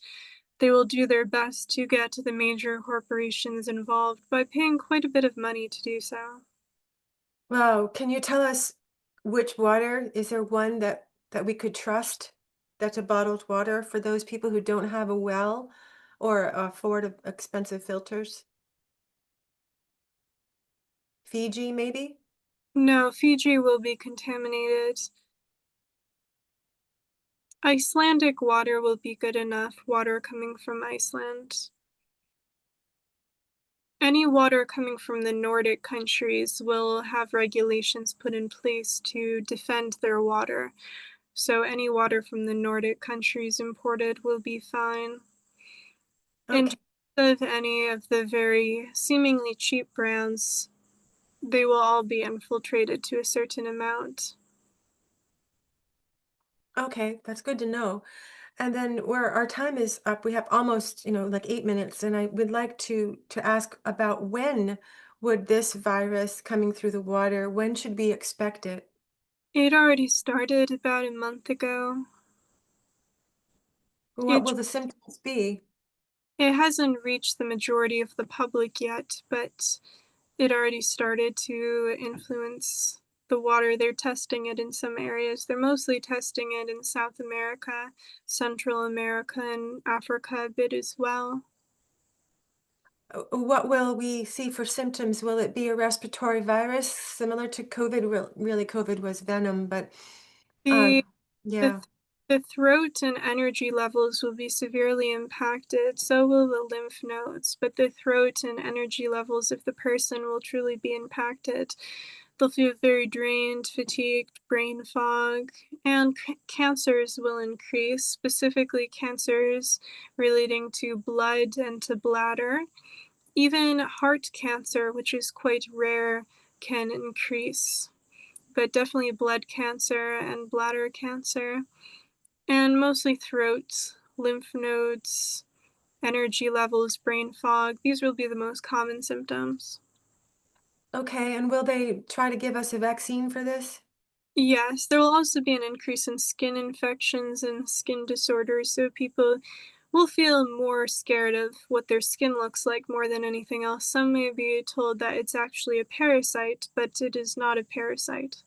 they will do their best to get the major corporations involved by paying quite a bit of money to do so. Wow, can you tell us which water? Is there one that we could trust that's a bottled water for those people who don't have a well or afford expensive filters? Fiji, maybe? No, Fiji will be contaminated. Icelandic water will be good enough, water coming from Iceland. Any water coming from the Nordic countries will have regulations put in place to defend their water. So any water from the Nordic countries imported will be fine. In Okay, terms of any of the very seemingly cheap brands, they will all be infiltrated to a certain amount. okay, that's good to know. And then where our time is up, we have almost, like 8 minutes, and I would like to ask about when would this virus coming through the water, when should we expect it? It already started about a month ago. What It will the symptoms be? it hasn't reached the majority of the public yet, but it already started to influence. the water. They're testing it in some areas. They're mostly testing it in South America, Central America, and Africa a bit as well. What will we see for symptoms? Will it be a respiratory virus similar to COVID? Really, COVID was venom, but The um, the yeah. the throat and energy levels will be severely impacted, so will the lymph nodes, but the throat and energy levels of the person will truly be impacted. They'll feel very drained, fatigued, brain fog, and cancers will increase, specifically cancers relating to blood and to bladder. Even heart cancer, which is quite rare, can increase, but definitely blood cancer and bladder cancer, and mostly throat, lymph nodes, energy levels, brain fog. These will be the most common symptoms. Okay, and will they try to give us a vaccine for this? Yes, there will also be an increase in skin infections and skin disorders, so people will feel more scared of what their skin looks like more than anything else. Some may be told that it's actually a parasite, but it is not a parasite.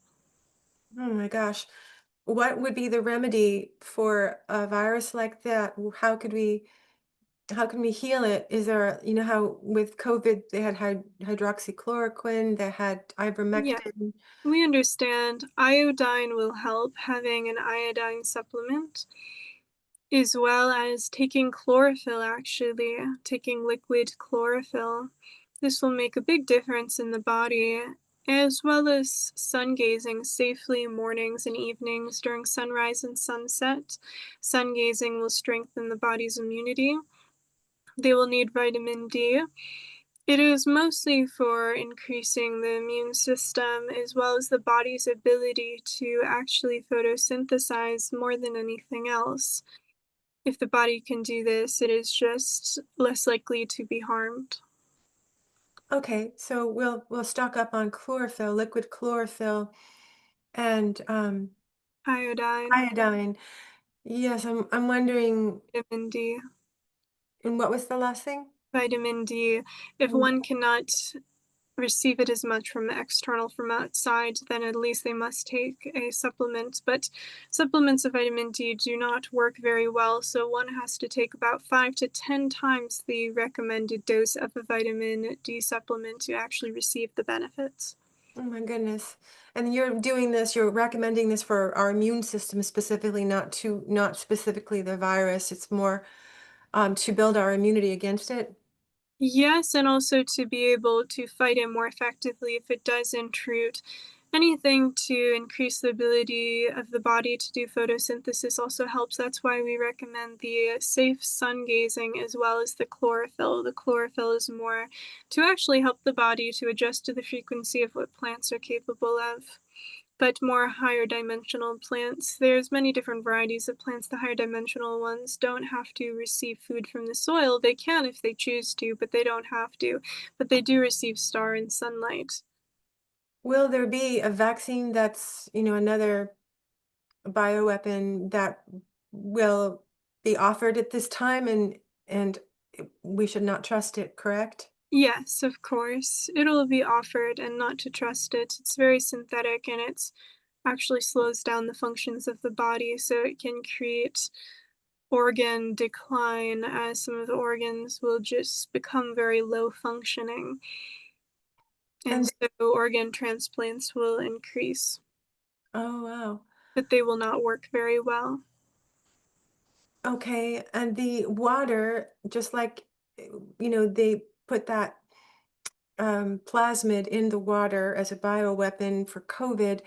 Oh my gosh. What would be the remedy for a virus like that? How can we heal it? Is there, you know how with COVID they had hydroxychloroquine, they had Yeah, ivermectin. we understand iodine will help, having an iodine supplement, as well as taking chlorophyll, actually, taking liquid chlorophyll. This will make a big difference in the body, as well as sun gazing safely mornings and evenings during sunrise and sunset. Sun gazing will strengthen the body's immunity. They will need vitamin D. It is mostly for increasing the immune system as well as the body's ability to actually photosynthesize more than anything else. If the body can do this, it is just less likely to be harmed. Okay, so we'll stock up on chlorophyll, liquid chlorophyll, and Iodine, iodine. Yes, I'm wondering, vitamin D. and what was the last thing? Vitamin D, if one cannot receive it as much from the external from outside, then at least they must take a supplement. But supplements of vitamin D do not work very well, so one has to take about 5 to 10 times the recommended dose of a vitamin D supplement to actually receive the benefits. Oh my goodness. And you're doing this, you're recommending this for our immune system specifically, not specifically the virus. It's more to build our immunity against it. Yes, and also to be able to fight it more effectively if it does intrude. Anything to increase the ability of the body to do photosynthesis also helps. That's why we recommend the safe sun gazing as well as the chlorophyll. The chlorophyll is more to actually help the body to adjust to the frequency of what plants are capable of, but more higher dimensional plants. There's many different varieties of plants. The higher dimensional ones don't have to receive food from the soil. They can if they choose to, but they don't have to. But they do receive star and sunlight. Will there be a vaccine that's, another bioweapon that will be offered at this time and we should not trust it, correct? Yes, of course. It'll be offered and not to trust it. It's very synthetic and it's actually slows down the functions of the body, so it can create organ decline as some of the organs will just become very low functioning. And And so organ transplants will increase, oh wow. but they will not work very well. Okay, and the water, just like they put that plasmid in the water as a bioweapon for COVID,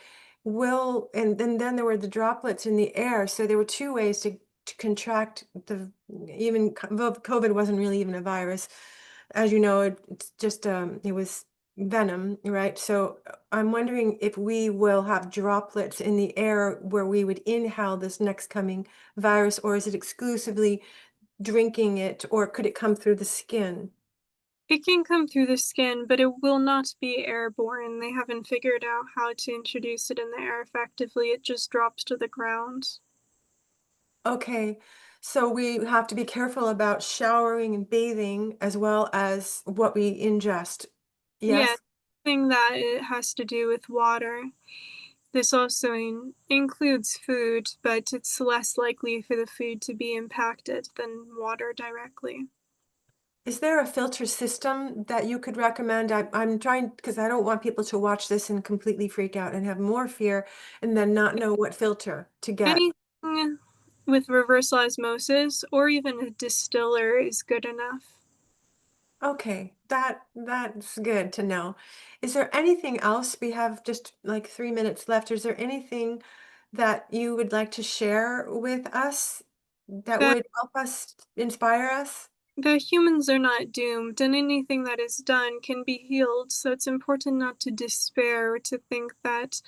and then there were the droplets in the air. So there were two ways to contract well, COVID wasn't really even a virus. As you know, it's just it was venom, right? So I'm wondering if we will have droplets in the air where we would inhale this next coming virus, or is it exclusively drinking it, or could it come through the skin? It can come through the skin, but it will not be airborne. They haven't figured out how to introduce it in the air effectively. It just drops to the ground. Okay, so we have to be careful about showering and bathing as well as what we ingest. Yeah, Yes? thing that it has to do with water. This also includes food, but it's less likely for the food to be impacted than water directly. Is there a filter system that you could recommend? I'm trying because I don't want people to watch this and completely freak out and have more fear and then not know what filter to get. Anything with reverse osmosis or even a distiller is good enough. Okay, that's good to know. Is there anything else? We have just like 3 minutes left. Is there anything that you would like to share with us that That would help us inspire us? humans are not doomed, and anything that is done can be healed. So it's important not to despair or to think that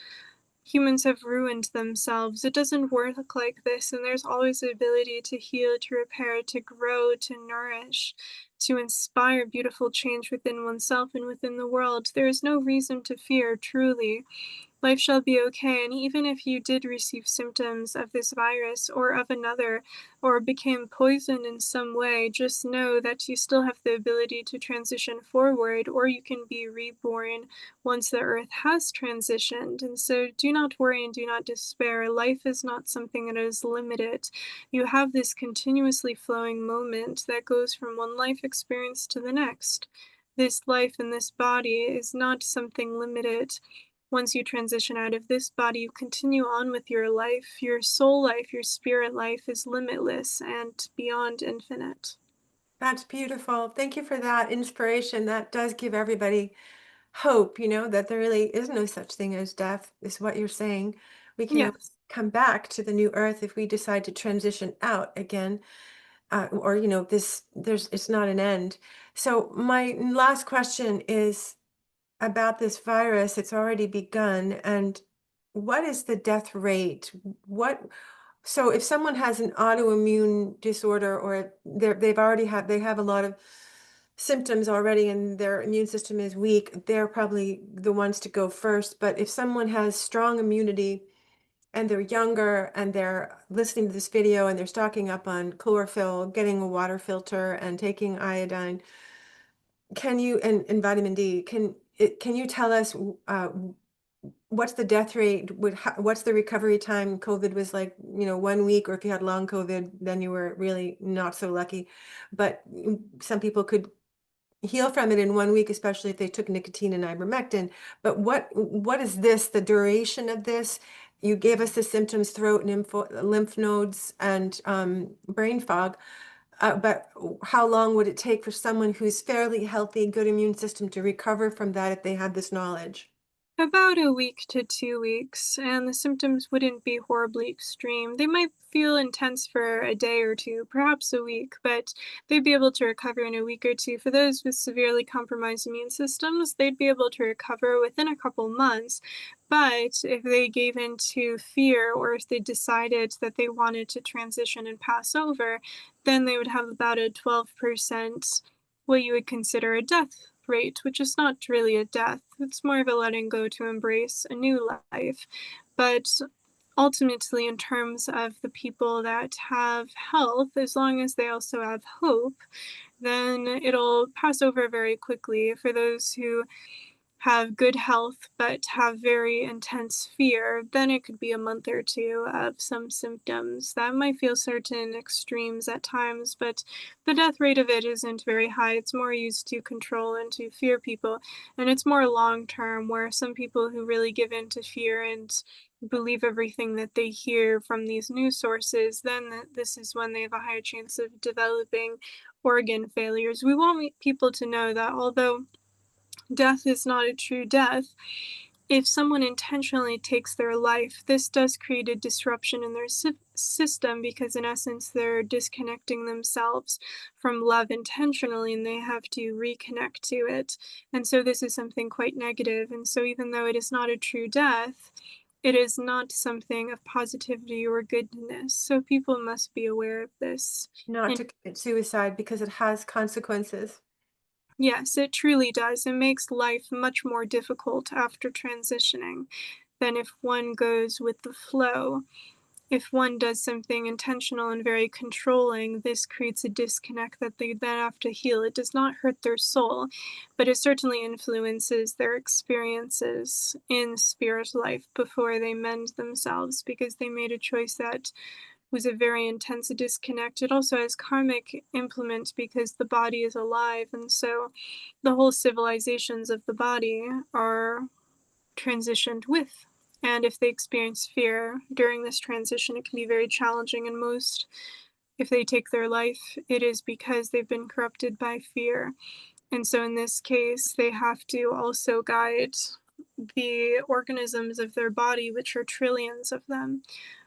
humans have ruined themselves. It doesn't work like this, and there's always the ability to heal, to repair, to grow, to nourish, to inspire beautiful change within oneself and within the world. There is no reason to fear, truly. Life shall be okay. And even if you did receive symptoms of this virus or of another, or became poisoned in some way, just know that you still have the ability to transition forward, or you can be reborn once the earth has transitioned. And so do not worry and do not despair. Life is not something that is limited. You have this continuously flowing moment that goes from one life experience to the next. This life in this body is not something limited. Once you transition out of this body, you continue on with your life. Your soul life, your spirit life is limitless and beyond infinite. That's beautiful. Thank you for that inspiration. That does give everybody hope, that there really is no such thing as death, is what you're saying. We can always Yes. come back to the new earth if we decide to transition out again. Or, it's not an end. So my last question is about this virus. It's already begun. And what is the death rate? So if someone has an autoimmune disorder or they have a lot of symptoms already and their immune system is weak, they're probably the ones to go first. But if someone has strong immunity and they're younger and they're listening to this video and they're stocking up on chlorophyll, getting a water filter and taking iodine, and vitamin D, can you tell us what's the death rate? What's the recovery time? COVID was like, 1 week, or if you had long COVID, then you were really not so lucky. But some people could heal from it in 1 week, especially if they took nicotine and ivermectin. But what is this, the duration of this? You gave us the symptoms: throat, lymph nodes, and brain fog. But how long would it take for someone who's fairly healthy, good immune system to recover from that if they had this knowledge? About a week to 2 weeks, and the symptoms wouldn't be horribly extreme. They might feel intense for a day or two, perhaps a week, but they'd be able to recover in a week or two. For those with severely compromised immune systems, they'd be able to recover within a couple months. But if they gave in to fear, or if they decided that they wanted to transition and pass over, then they would have about a 12% what you would consider a death rate, which is not really a death. It's more of a letting go to embrace a new life. But ultimately, in terms of the people that have health, as long as they also have hope, then it'll pass over very quickly. For those who have good health but have very intense fear, then it could be a month or two of some symptoms that might feel certain extremes at times, but the death rate of it isn't very high. It's more used to control and to fear people, and it's more long term, where some people who really give in to fear and believe everything that they hear from these news sources, then this is when they have a higher chance of developing organ failures. We want people to know that although death is not a true death, if someone intentionally takes their life, this does create a disruption in their system, because, in essence, they're disconnecting themselves from love intentionally and they have to reconnect to it. And so, this is something quite negative. And so, even though it is not a true death, it is not something of positivity or goodness. So, people must be aware of this. Not And to commit suicide because it has consequences. yes, it truly does. It makes life much more difficult after transitioning than if one goes with the flow. if one does something intentional and very controlling, this creates a disconnect that they then have to heal. It does not hurt their soul, but it certainly influences their experiences in spirit life before they mend themselves because they made a choice that was a very intense disconnect. It also has karmic implement because the body is alive, and so the whole civilizations of the body are transitioned with. And if they experience fear during this transition, it can be very challenging. And most, if they take their life, it is because they've been corrupted by fear. And so in this case, they have to also guide the organisms of their body, which are trillions of them.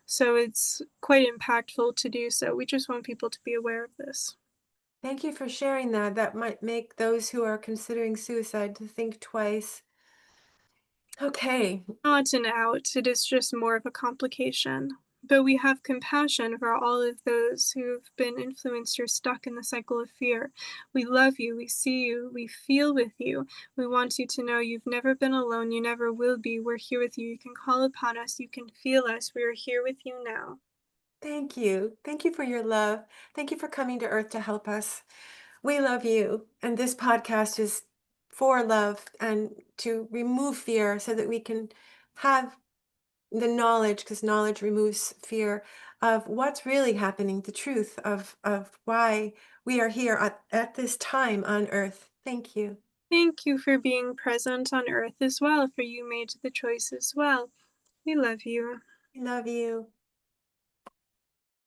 So it's quite impactful to do so. We just want people to be aware of this. Thank you for sharing that. That might make those who are considering suicide to think twice. Okay. Not an out, it is just more of a complication. But we have compassion for all of those who've been influenced or stuck in the cycle of fear. We love you, we see you, we feel with you. We want you to know you've never been alone, you never will be. We're here with you. You can call upon us, you can feel us. We are here with you now. Thank you. Thank you for your love. Thank you for coming to Earth to help us. We love you. And this podcast is for love and to remove fear so that we can have the knowledge, because knowledge removes fear of what's really happening, the truth of why we are here at this time on Earth. Thank you. Thank you for being present on Earth as well, for you made the choice as well. We love you. We love you.